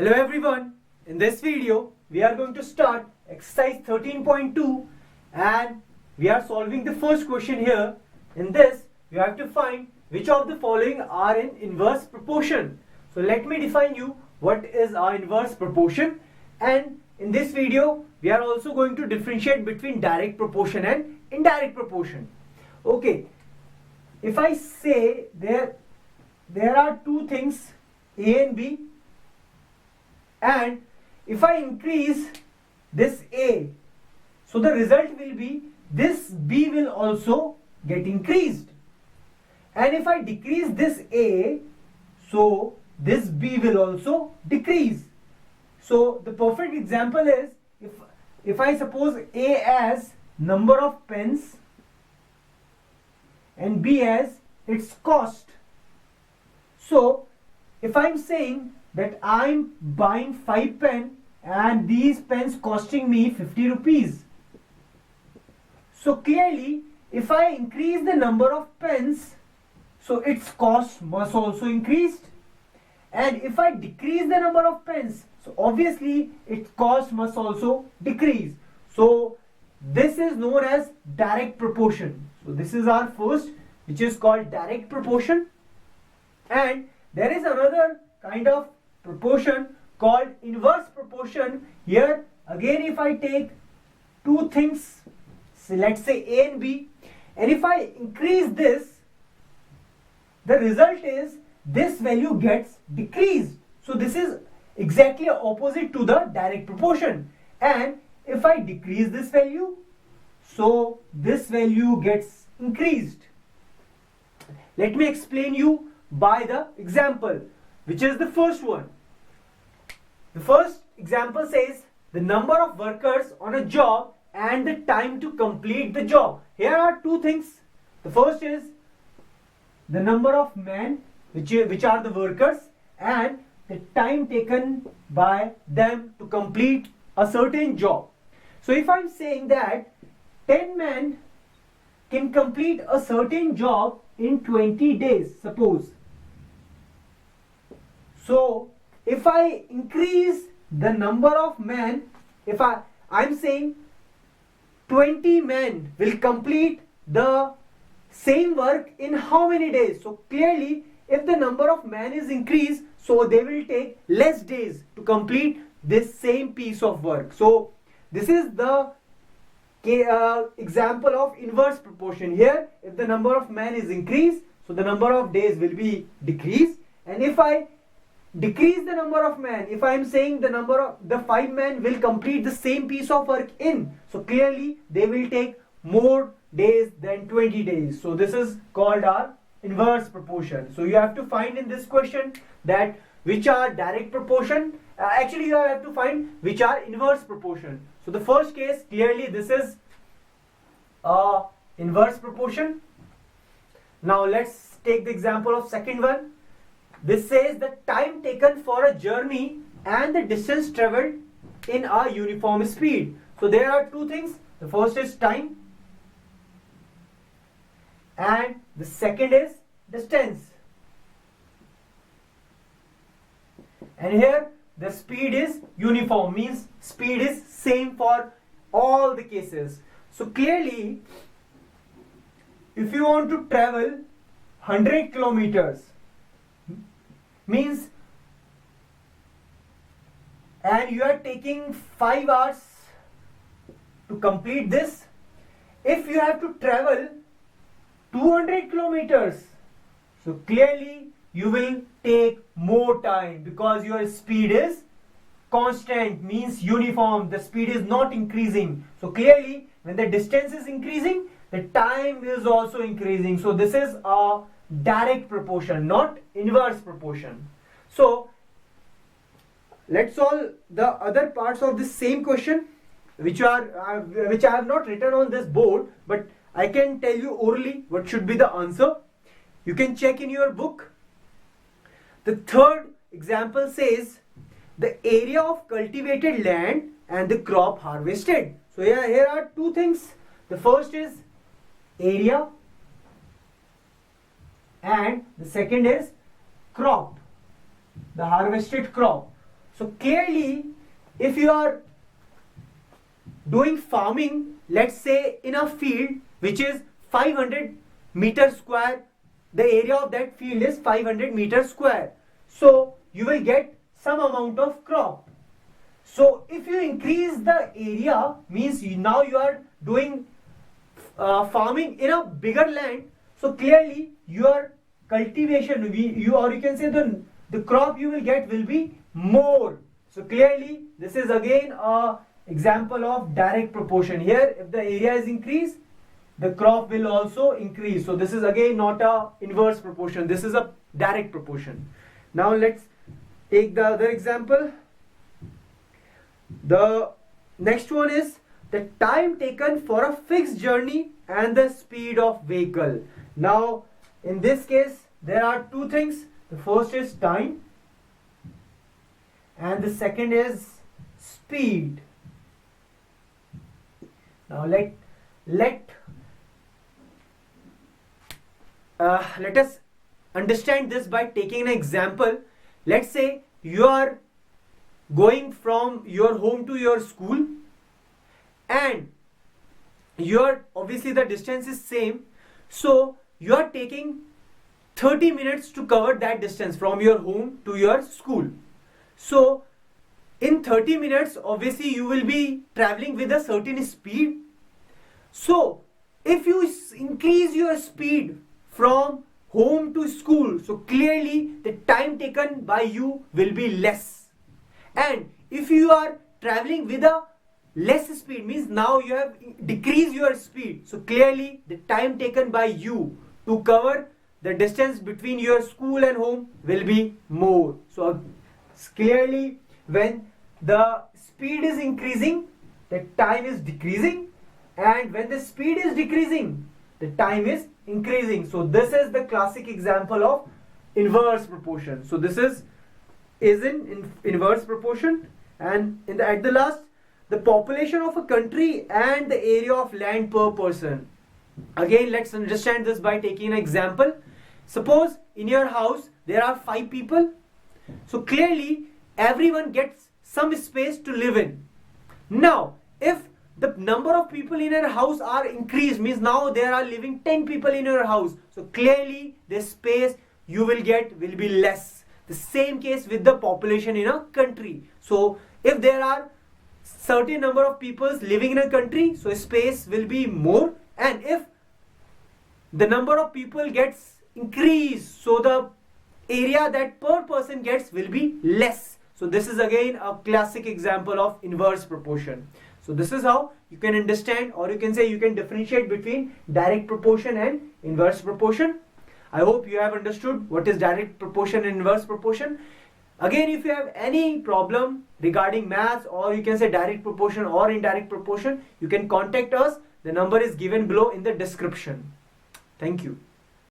Hello everyone, in this video we are going to start exercise 13.2 and we are solving the first question here. In this you have to find which of the following are in inverse proportion. So let me define you what is our inverse proportion, and in this video we are also going to differentiate between direct proportion and indirect proportion. Okay, if I say there are two things A and B, and if I increase this A, so the result will be this B will also get increased, and if I decrease this A, so this B will also decrease. So the perfect example is if I suppose A as number of pens and B as its cost. So if I'm saying that I'm buying 5 pens and these pens costing me 50 rupees. So clearly if I increase the number of pens, so its cost must also increase, and if I decrease the number of pens, so obviously its cost must also decrease. So this is known as direct proportion. So this is our first, which is called direct proportion. And there is another kind of proportion called inverse proportion. Here again, if I take two things, so let's say A and B, and if I increase this, the result is this value gets decreased. So this is exactly opposite to the direct proportion. And if I decrease this value, so this value gets increased. Let me explain you by the example, which is the first one. The first example says the number of workers on a job and the time to complete the job. Here are two things. The first is the number of men, which are the workers, and the time taken by them to complete a certain job. So if I'm saying that 10 men can complete a certain job in 20 days, suppose. So if I increase the number of men, if I'm saying 20 men will complete the same work in how many days? So clearly if the number of men is increased, so they will take less days to complete this same piece of work. So this is the example of inverse proportion. Here if the number of men is increased, so the number of days will be decreased, and if I decrease the number of men, if I am saying the 5 men will complete the same piece of work in, so clearly they will take more days than 20 days. So this is called our inverse proportion. So you have to find in this question that which are direct proportion, actually you have to find which are inverse proportion. So the first case, clearly this is inverse proportion. Now let's take the example of second one. This says the time taken for a journey and the distance traveled in a uniform speed. So there are two things. The first is time and the second is distance. And here the speed is uniform, means speed is same for all the cases. So clearly if you want to travel 100 kilometers, means, and you are taking 5 hours to complete this, if you have to travel 200 kilometers, so clearly you will take more time because your speed is constant, means uniform, the speed is not increasing. So clearly when the distance is increasing, the time is also increasing. So this is a direct proportion, not inverse proportion. So let's solve the other parts of this same question, which I have not written on this board, but I can tell you orally what should be the answer. You can check in your book. The third example says the area of cultivated land and the crop harvested. So here are two things. The first is area and the second is crop, the harvested crop. So clearly, if you are doing farming, let's say in a field which is 500 meter square, the area of that field is 500 meter square. So you will get some amount of crop. So if you increase the area, means now you are doing farming in a bigger land. So clearly your cultivation, or you can say the crop you will get will be more. So clearly this is again a example of direct proportion. Here, if the area is increased, the crop will also increase. So this is again not a inverse proportion. This is a direct proportion. Now let's take the other example. The next one is the time taken for a fixed journey and the speed of vehicle. Now in this case there are two things. The first is time and the second is speed. Now let us understand this by taking an example. Let's say you are going from your home to your school, and obviously the distance is same, so you are taking 30 minutes to cover that distance from your home to your school. So in 30 minutes obviously you will be traveling with a certain speed. So if you increase your speed from home to school, so clearly the time taken by you will be less. And if you are traveling with a less speed, means now you have decreased your speed, so clearly the time taken by you to cover the distance between your school and home will be more. So clearly when the speed is increasing, the time is decreasing, and when the speed is decreasing, the time is increasing. So this is the classic example of inverse proportion. So this is in inverse proportion. And at the last, the population of a country and the area of land per person. Again, let's understand this by taking an example. Suppose in your house there are 5 people. So clearly everyone gets some space to live in. Now if the number of people in your house are increased, means now there are living 10 people in your house, so clearly the space you will get will be less. The same case with the population in a country. So if there are certain number of people living in a country, so space will be more, and if the number of people gets increased, so the area that per person gets will be less. So this is again a classic example of inverse proportion. So this is how you can understand, or you can say you can differentiate between direct proportion and inverse proportion. I hope you have understood what is direct proportion and inverse proportion. Again, if you have any problem regarding maths, or you can say direct proportion or indirect proportion, you can contact us. The number is given below in the description. Thank you.